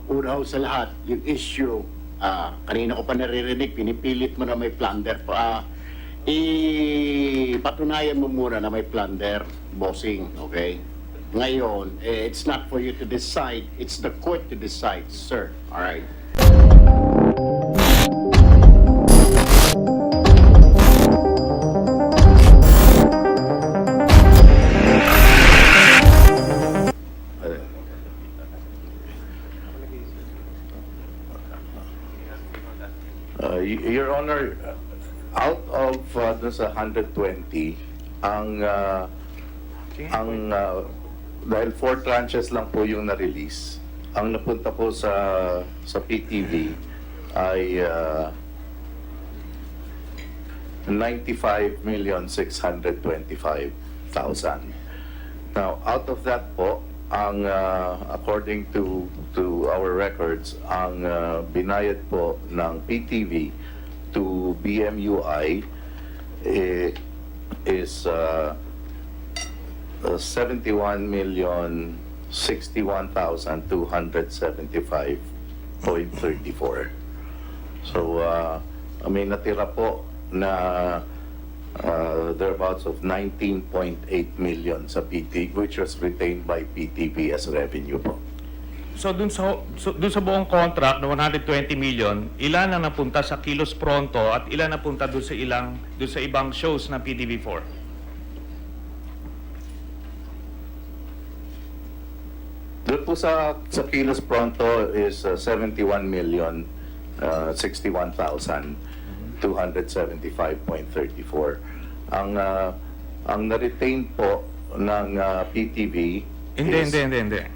Una ho sa lahat, yung issue, kanina ko pa naririnig, pinipilit mo na may plunder. Ipatunayan mo muna na may plunder, bossing, okay? Ngayon, it's not for you to decide, it's the court to decide, sir. All right? Your Honor, out of dun sa 120, dahil 4 tranches lang po yung na-release, ang napunta po sa PTV ay 95,625,000. Now, out of that po, according to our records, ang binayad po ng PTV to BMUI is 71,061,275.34. So, may natira po na thereabouts of 19.8 million sa PTV, which was retained by PTV as revenue po. So dun sa buong contract na 120 million, ilan ang napunta sa Kilos Pronto at ilan napunta dun sa ibang shows ng PTV4? Doon po sa Kilos Pronto is 71,061,275.34. Ang na-retain po ng PTV Hindi.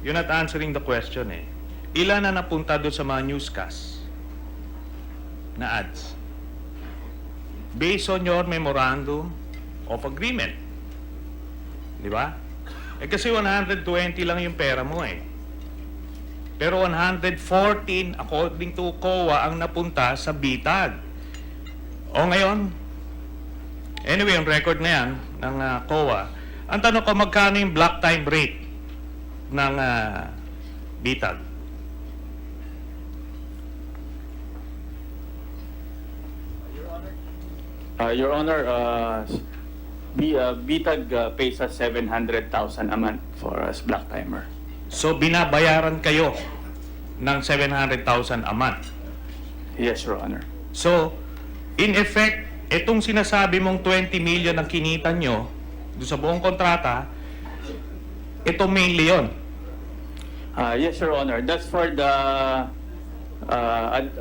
You're not answering the question eh. Ilan na napunta doon sa mga newscast na ads? Based on your memorandum of agreement. Di ba? Eh kasi 120 lang yung pera mo eh. Pero 114 according to COA ang napunta sa bitag. O ngayon, anyway, yung record na yan ng COA, ang tanong ko magkano yung block time rate ng bitag? Your Honor, bitag pays us 700,000 a month for us black timer. So binabayaran kayo ng 700,000 a month. Yes, Your Honor. So, in effect, itong sinasabi mong 20 million ang kinita nyo doon sa buong kontrata, ito mainly yun. Yes, Your Honor. That's for the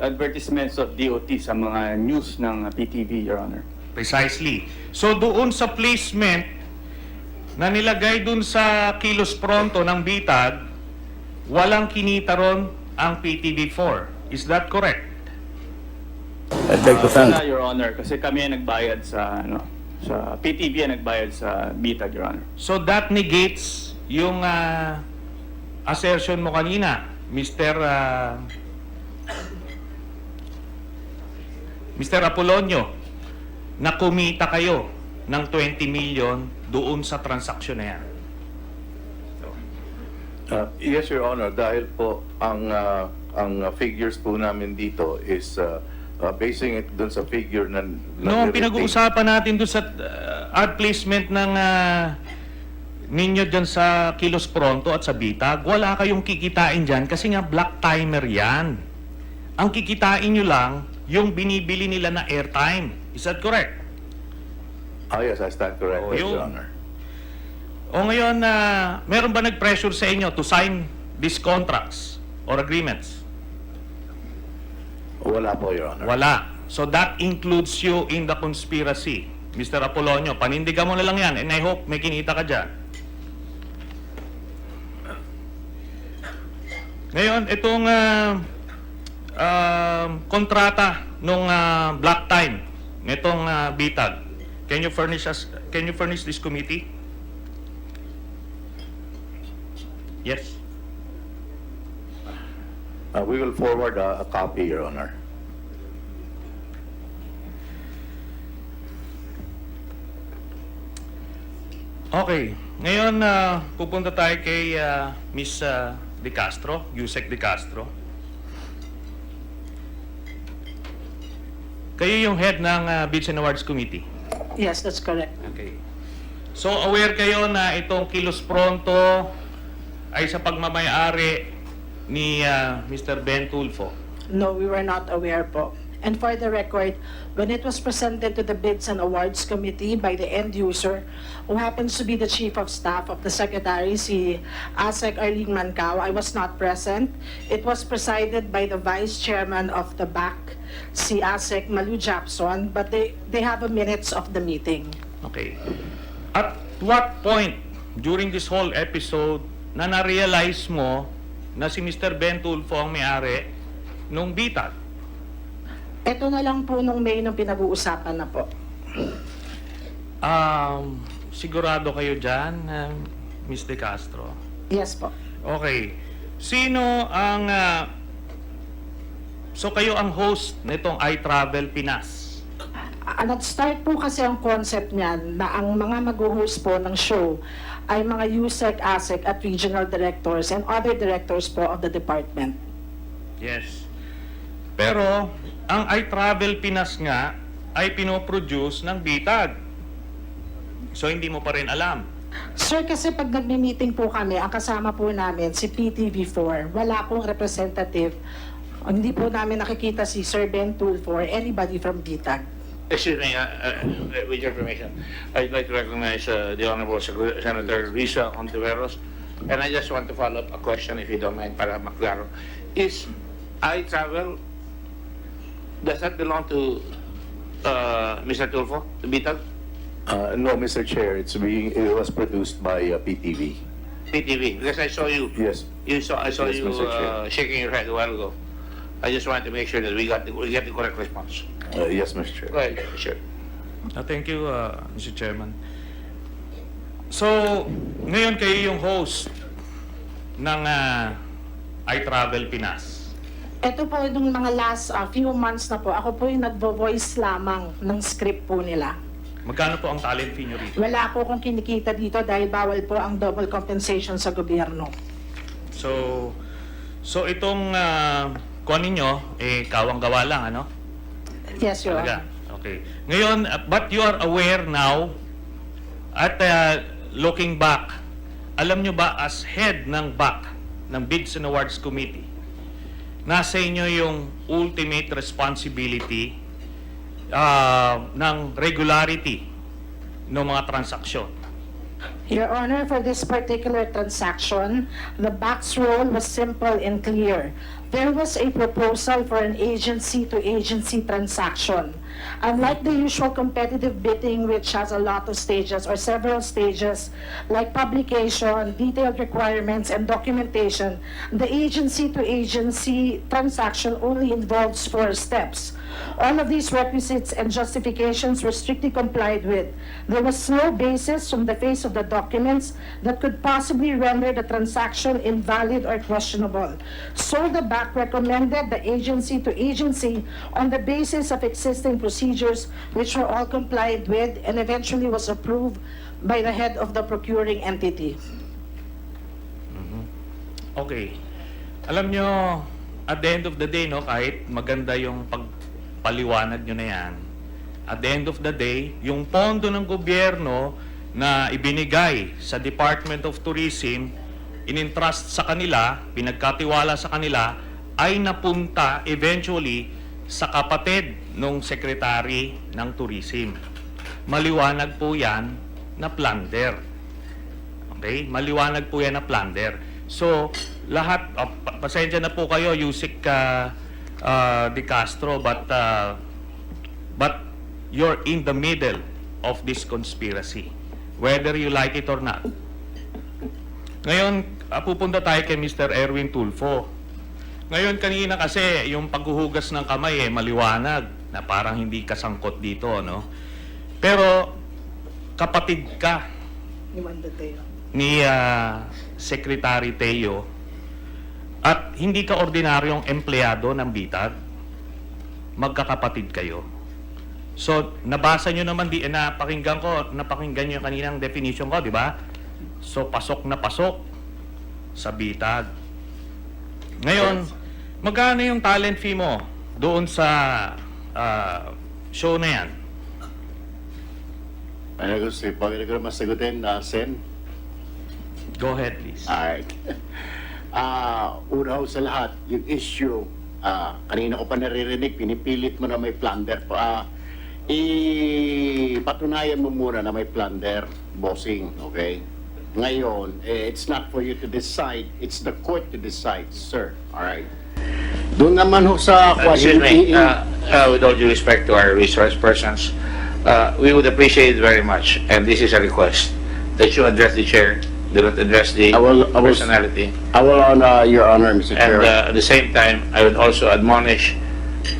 advertisements of DOT sa mga news ng PTV, Your Honor. Precisely. So doon sa placement na nilagay doon sa Kilos Pronto ng bitag, walang kinita ron ang PTV4. Is that correct? I'd like to thank. Wala, Your Honor, kasi kami ang nagbayad sa PTV ang nagbayad sa bitag, Your Honor. So that negates yung assertion mo kanina, Mr. Apolonio, na kumita kayo ng 20 million doon sa transaksyon na yan. Yes, Your Honor, dahil po ang figures po namin dito is basing it dun sa figure na No, ang pinag-uusapan natin doon sa ad placement ng ninyo dyan sa Kilos Pronto at sa bitag, wala kayong kikitain dyan kasi nga black timer yan. Ang kikitain nyo lang yung binibili nila na airtime. Is that correct? Yes, I stand corrected, Your Honor. O ngayon, meron ba nag-pressure sa inyo to sign these contracts or agreements? Wala po, Your Honor. Wala. So that includes you in the conspiracy. Mr. Apolonio, panindigan mo na lang yan and I hope may kinita ka dyan. Ngayon, itong kontrata nung black time nitong bitag, can you furnish this committee? Yes. We will forward a copy, Your Honor. Okay. Ngayon, pupunta tayo kay Miss De Castro, Yusek De Castro. Kayo yung head ng Bids and Awards Committee. Yes, that's correct. Okay. So aware kayo na itong Kilos Pronto ay sa pagmamay-ari ni Mr. Ben Tulfo. No, we were not aware po. And for the record, when it was presented to the Bids and Awards Committee by the end user, who happens to be the Chief of Staff of the Secretary, si ASEC Erwin Mancao, I was not present. It was presided by the Vice Chairman of the BAC, si ASEC Malu Japson, but they have a minutes of the meeting. Okay. At what point during this whole episode na na-realize mo na si Mr. Ben Tulfo ang may-ari nung bitag? Ito na lang po nung May nung pinag-uusapan na po. Sigurado kayo dyan, Ms. De Castro? Yes po. Okay. Sino ang... so kayo ang host nitong iTravel Pinas? Nag-start po kasi ang concept niyan na ang mga mag-host po ng show ay mga USEC, ASEC at regional directors and other directors po of the department. Yes. Pero, ang iTravel Pinas nga ay pinoproduce ng bitag. So, hindi mo pa rin alam. Sir, kasi pag nagme-meeting po kami, ang kasama po namin si PTV4, wala pong representative. Hindi po namin nakikita si Sir Ben Tulfo or anybody from BITAG. Excuse me, with your permission, I'd like to recognize the Honorable Senator Risa Ontiveros, and I just want to follow up a question, if you don't mind, para maklaro. Is iTravel, does that belong to Mr. Tulfo, the BITAG? No, Mr. Chair, it was produced by PTV. PTV, because I saw you. Yes. I saw Yes, you Mr. Chair. shaking your head a while ago. I just wanted to make sure that we get the correct response. Yes, Mr. Chair. Go ahead, sure. Thank you, Mr. Chairman. So, ngayon kayo yung host ng iTravel Pinas. Ito po nung mga last few months na po, ako po yung nagvo-voice lamang ng script po nila. Magkano po ang talent fee nyo rito? Wala po akong kinikita dito dahil bawal po ang double compensation sa gobyerno. So itong kuha ninyo, kawang gawa lang, ano? Yes, Your Talaga? Honor. Okay. Ngayon, but you are aware now, at looking back, alam nyo ba as head ng BAC, ng Bids and Awards Committee, nasa inyo yung ultimate responsibility ng regularity ng mga transaksyon. Your Honor, for this particular transaction, the BAC's role was simple and clear. There was a proposal for an agency-to-agency transaction. Unlike the usual competitive bidding, which has a lot of stages or several stages, like publication, detailed requirements, and documentation, the agency-to-agency transaction only involves 4 steps. All of these requisites and justifications were strictly complied with. There was no basis from the face of the documents that could possibly render the transaction invalid or questionable. So the BAC recommended the agency to agency on the basis of existing procedures which were all complied with and eventually was approved by the head of the procuring entity. Okay. Alam nyo, at the end of the day, no, kahit maganda yung pagpaliwanag nyo na yan, at the end of the day, yung pondo ng gobyerno na ibinigay sa Department of Tourism, in-entrust sa kanila, pinagkatiwala sa kanila, ay napunta eventually sa kapatid ng Secretary ng Tourism. Maliwanag po yan na plunder. Okay? Maliwanag po yan na plunder. So, lahat, pasensya na po kayo, Yusek De Castro, but you're in the middle of this conspiracy, whether you like it or not. Ngayon, pupunta tayo kay Mr. Erwin Tulfo. Ngayon, kanina kasi, yung paghuhugas ng kamay, maliwanag, na parang hindi kasangkot dito, no? Pero, kapatid ka ni Secretary Teo, at hindi ka ordinaryong empleyado ng BITAG, magkakapatid kayo. So, nabasa nyo naman, napakinggan nyo kaninang definition ko, di ba? So, pasok na pasok sa BITAG. Ngayon, magkano yung talent fee mo doon sa show na yan? Ano gusto, pag ko naman sagutin, Sen? Go ahead, please. Alright. Una ho sa lahat, yung issue, kanina ko pa naririnig, pinipilit mo na may plunder. Ipatunayan mo muna na may plunder, bossing, okay? Ngayon, it's not for you to decide, it's the court to decide, sir. Alright. Doon naman ho sa... Excuse me, with all due respect to our resource persons, we would appreciate it very much, and this is a request, that you address the chair, do not address the I will- personality. I will honor your honor, Mr. Chair. And at the same time, I would also admonish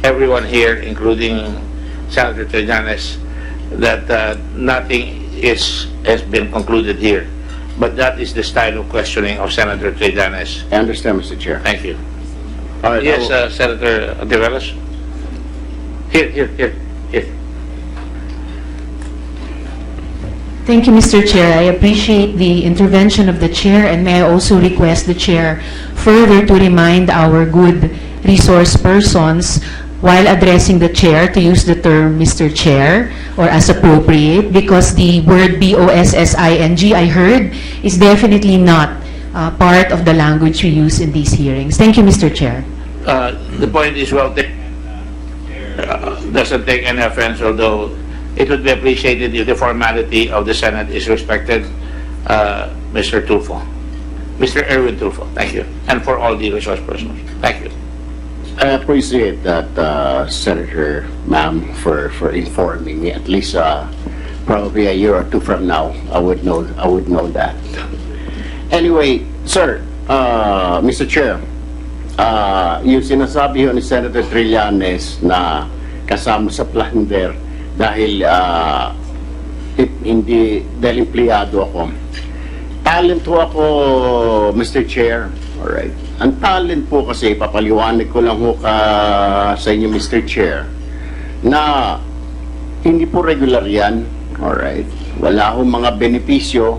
everyone here, including Senator Trillianes, that nothing has been concluded here. But that is the style of questioning of Senator Trillianes. I understand, Mr. Chair. Thank you. All right, Yes, I will- Senator Ontiveros? Here. Thank you, Mr. Chair. I appreciate the intervention of the chair, and may I also request the chair further to remind our good resource persons while addressing the chair to use the term Mr. Chair or as appropriate, because the word BOSSING I heard is definitely not part of the language we use in these hearings. Thank you, Mr. Chair. The point is well taken. Doesn't take any offense, although it would be appreciated if the formality of the Senate is respected. Mr. Tulfo. Mr. Erwin Tulfo, thank you. And for all the resource persons, thank you. I appreciate that, Senator, ma'am, for informing me. At least, probably a year or two from now, I would know that. Anyway, sir, Mr. Chair, yung sinasabi ho ni Senator Trillanes na kasama sa plunder dahil dahil empleyado ako. Talent ho ako, Mr. Chair. Alright. Ang talent po kasi, papaliwanag ko lang ho sa inyo, Mr. Chair, na hindi po regular yan. Alright. Wala ho mga benepisyo.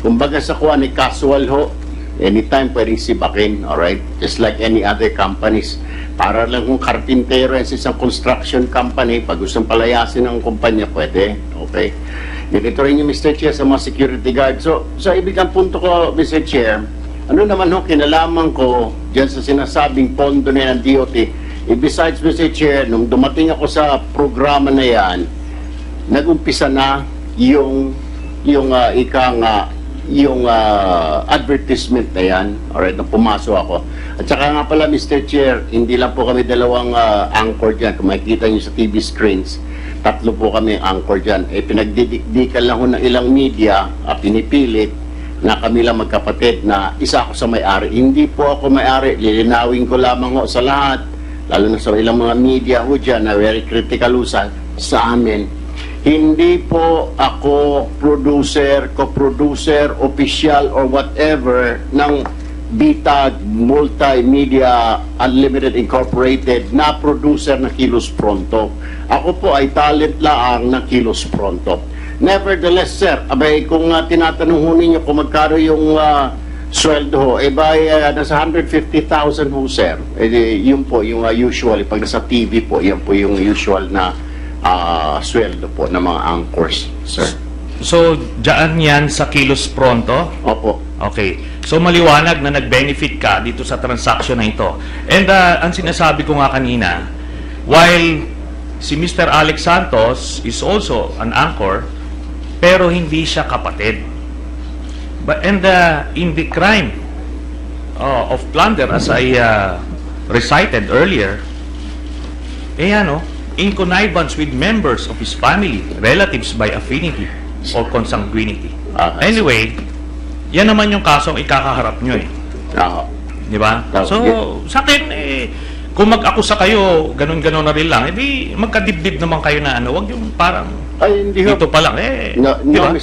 Kumbaga sa kuha ni casual ho, anytime pwedeng sibakin. Alright. Just like any other companies. Para lang kung karpintero yan sa isang construction company, pag gustong palayasin ng kumpanya, pwede. Okay. Ganito rin yung Mr. Chair sa mga security guard. So ibig ang punto ko, Mr. Chair, ano naman ho, kinalaman ko dyan sa sinasabing pondo na ng DOT. Besides, Mr. Chair, nung dumating ako sa programa na yan, nag-umpisa na yung advertisement na yan. Alright, nung pumasok ako. At saka nga pala, Mr. Chair, hindi lang po kami dalawang anchor dyan. Kung makikita nyo sa TV screens, tatlo po kami anchor dyan. Pinagdidikdikan lang ho ng ilang media, pinipilit na kami lang magkapatid na isa ako sa may-ari. Hindi po ako may-ari. Lilinawin ko lamang ho sa lahat, lalo na sa ilang mga media ho dyan na very critical sa amin. Hindi po ako producer, co-producer, official, or whatever ng Bitag Multimedia Unlimited Incorporated na producer ng Kilos Pronto. Ako po ay talent lang ng Kilos Pronto. Nevertheless, sir, abay kung tinatanong ho ninyo kung magkano yung sweldo ho, nasa 150,000 ho, sir. Yun po, yung usually, pag nasa TV po, yan po yung usual na sweldo po ng mga anchors, sir. So, dyan yan sa Kilos Pronto? Opo. Okay. So, maliwanag na nag-benefit ka dito sa transaction na ito. And ang sinasabi ko nga kanina, while si Mr. Alex Santos is also an anchor, pero hindi siya kapatid. And in the crime of plunder, as I recited earlier, in connivance with members of his family, relatives by affinity or consanguinity. Anyway, yan naman yung kasong ikakaharap nyo eh. Di ba? So, sa akin, kung mag-akusa kayo, ganun-ganun na rin lang, edi magkadibdib naman kayo na wag yung parang Ay, hindi ho. dito pa lang, di ba?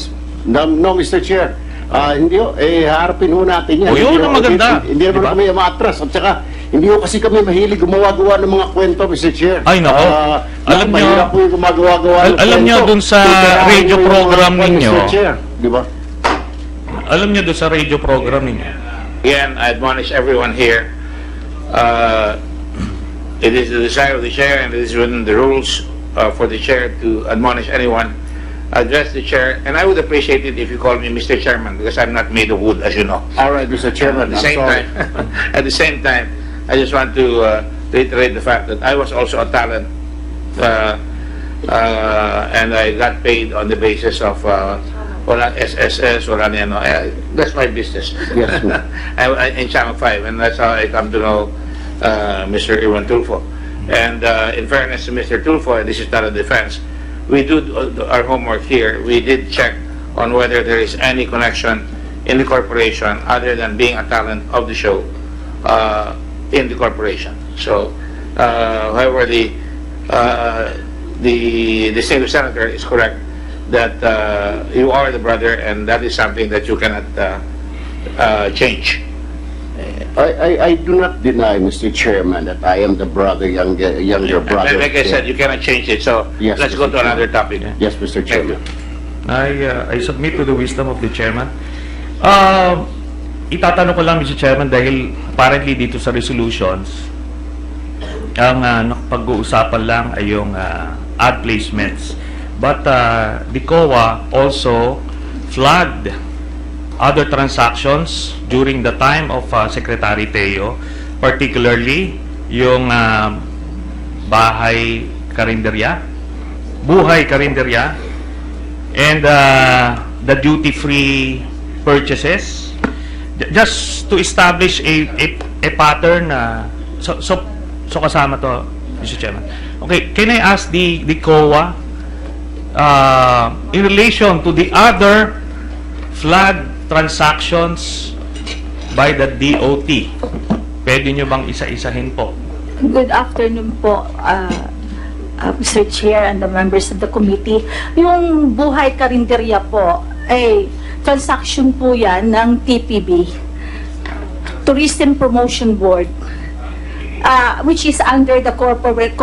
No, Mr. Chair. Hindi ho, harapin ho natin yan. O, yun ang maganda. Hindi naman Diba? kami matras. At saka, hindi ho kasi kami mahilig gumawa-gawa ng mga kwento, Mr. Chair. Ay, nako. Alam nyo, mahirap po yung gumagawa-gawa ng alam nyo kwento. dun sa Tutirahin radio mo yung program mga ninyo. Mr. Chair, di ba? Alam nyo doon sa radio program ninyo, Again, I admonish everyone here it is the desire of the chair, and it is within the rules for the chair to admonish anyone, address the chair, and I would appreciate it if you call me Mr. Chairman, because I'm not made of wood, as you know. All right, Mr. Chairman, At the I'm same sorry. time, at the same time, I just want to reiterate the fact that I was also a talent, and I got paid on the basis of wala SSS, wala niya, no. That's my business. Yes, ma'am. In Channel 5, and that's how I come to know Mr. Erwin Tulfo. And in fairness to Mr. Tulfo, and this is not a defense, we do our homework here. We did check on whether there is any connection in the corporation other than being a talent of the show in the corporation. So, however, the distinguished senator is correct that you are the brother, and that is something that you cannot change. I do not deny, Mr. Chairman, that I am the brother, younger brother. Like I said, you cannot change it. So Yes, let's go Mr. to another topic. Yes, Mr. Thank you. Chairman. I submit to the wisdom of the chairman. Itatanong ko lang, Mr. Chairman, dahil apparently dito sa resolutions, ang pag-uusapan lang ay yung ad placements. But the COA also flagged other transactions during the time of Secretary Teo, particularly yung buhay karinderya, and the duty-free purchases, just to establish a pattern. So kasama to, Mr. Chairman. Okay, can I ask the COA in relation to the other flag transactions by the DOT? Pwede nyo bang isa-isahin po? Good afternoon po, Mr. Chair and the members of the committee. Yung buhay karinderya po, ay transaction po yan ng TPB, Tourism Promotion Board, which is under the corporate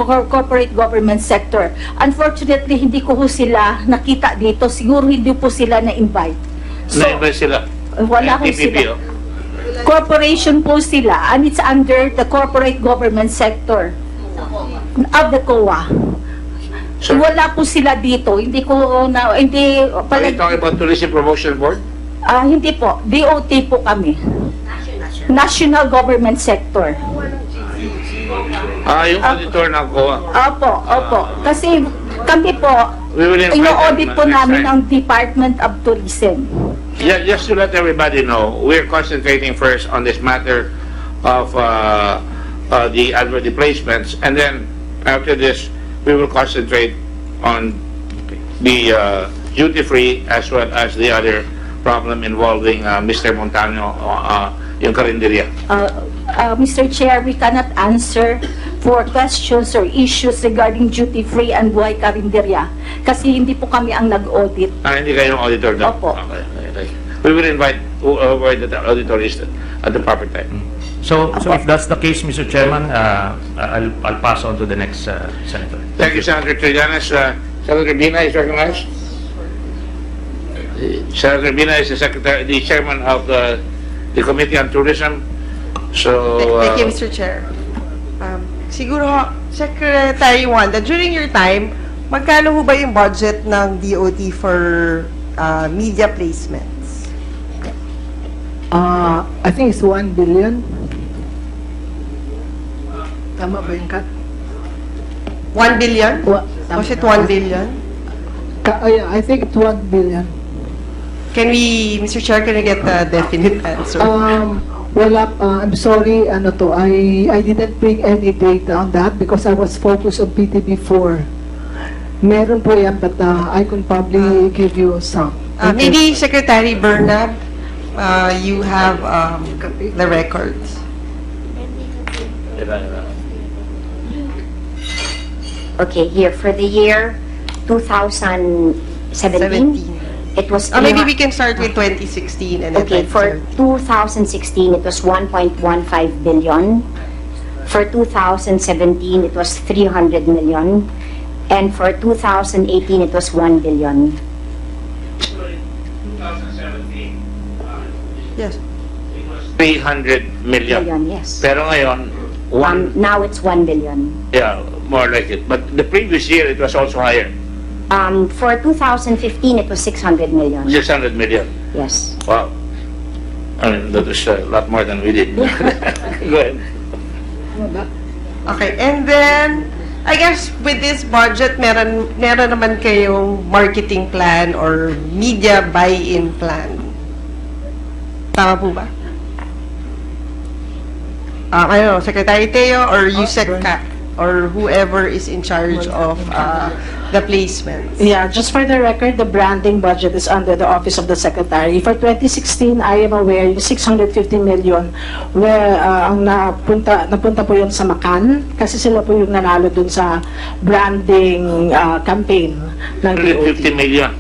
government sector. Unfortunately, hindi ko sila nakita dito. Siguro hindi po sila na-invite. Na-invite sila? Wala ko TPP, sila. oh. Corporation po sila, and it's under the corporate government sector of the COA. Sir? Wala po sila dito. Hindi ko na, hindi, Are you talking about Tourism Promotion Board? hindi po. DOT po kami. National Government Sector. Yung auditor ng COA. Opo. Kasi kami po, We will invite ino-audit them po next namin time. ang Department of Tourism. Yeah, just to let everybody know, we're concentrating first on this matter of the advert placements, and then after this, we will concentrate on the duty-free as well as the other problem involving Mr. Montano, yung karinderya. Mr. Chair, we cannot answer for questions or issues regarding duty-free and buhay karinderya kasi hindi po kami ang nag-audit. Hindi kayo yung auditor na? Opo. Okay. We will invite whoever the auditor is at the proper time. So if that's the case, Mr. Chairman, I'll pass on to the next senator. Thank you, Senator Trillianes. Senator Bina is recognized. Senator Bina is the chairman of the Committee on Tourism. So, Thank you, Mr. Chair. Siguro, Secretary Wanda, during your time, magkano ho ba yung budget ng DOT for media placements? I think it's 1 billion. Tama ba yung cut? 1 billion? Tama. Was it 1 billion? Yeah, I think it's 1 billion. Can we, Mr. Chair, can I get a definite answer? Wala, I'm sorry, I didn't bring any data on that because I was focused on PTB4. Meron po yan, but I can probably give you some. Maybe Secretary Bernab, you have the records. Okay, here for the year 2017, 17. it was Maybe we can start with 2016 and then okay, for 2016 it was 1.15 billion. For 2017 it was 300 million, and for 2018 it was 1 billion. 2017, Yes. 300 million. Yes. Pero ngayon, Now it's 1 billion. Yeah, more like it. But the previous year, it was also higher, For 2015, it was 600 million. 600 million. Yes. Wow. I mean, that was a lot more than we did. Go ahead. Okay, and then, I guess with this budget, meron naman kayong marketing plan or media buy-in plan. Tama po ba? I don't know, Secretary Teo or Yusek Ka, or whoever is in charge of the placements. Yeah, just for the record, the branding budget is under the Office of the Secretary. For 2016, I am aware yung 650 million where ang napunta po yun sa Macan kasi sila po yung nanalo dun sa branding campaign ng DOT. 150 million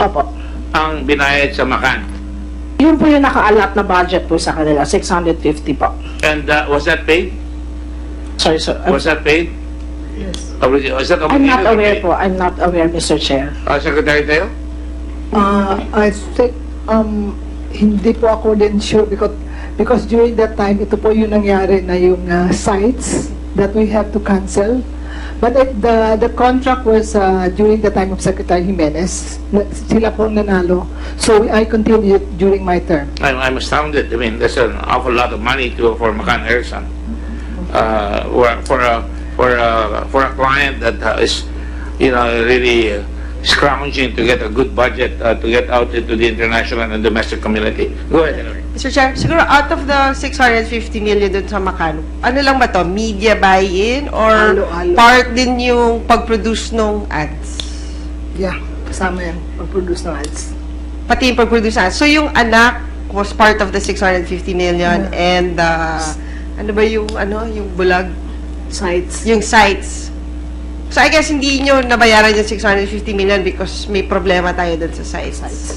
Opo. ang binayad sa Macan. Yun po yung naka-allot na budget po sa kanila, 650 po. And was that paid? Sorry, sir. Was that paid? Yes. Was that I'm not obligated to aware pay? po. I'm not aware, Mr. Chair. Secretary Teo? I think, hindi po ako din sure because during that time, ito po yung nangyari na yung sites that we have to cancel. But the contract was during the time of Secretary Jimenez. Sila po nanalo. So I continued during my term. I'm astounded. I mean, there's an awful lot of money for Macan Harrison. For a client that is, really scrounging to get a good budget to get out into the international and domestic community. Go ahead, anyway. Mr. Chair, siguro out of the 650 million dun sa Macan, ano lang ba to? Media buy-in or Halo-halo. part din yung pag-produce ng ads? Yeah, kasama yan. Pag-produce ng ads. Pati yung pag-produce ng ads. So yung anak was part of the 650 million and ano ba yung bulag? Sites. Yung sites. So I guess hindi nyo nabayaran yung 650 million because may problema tayo dun sa sites.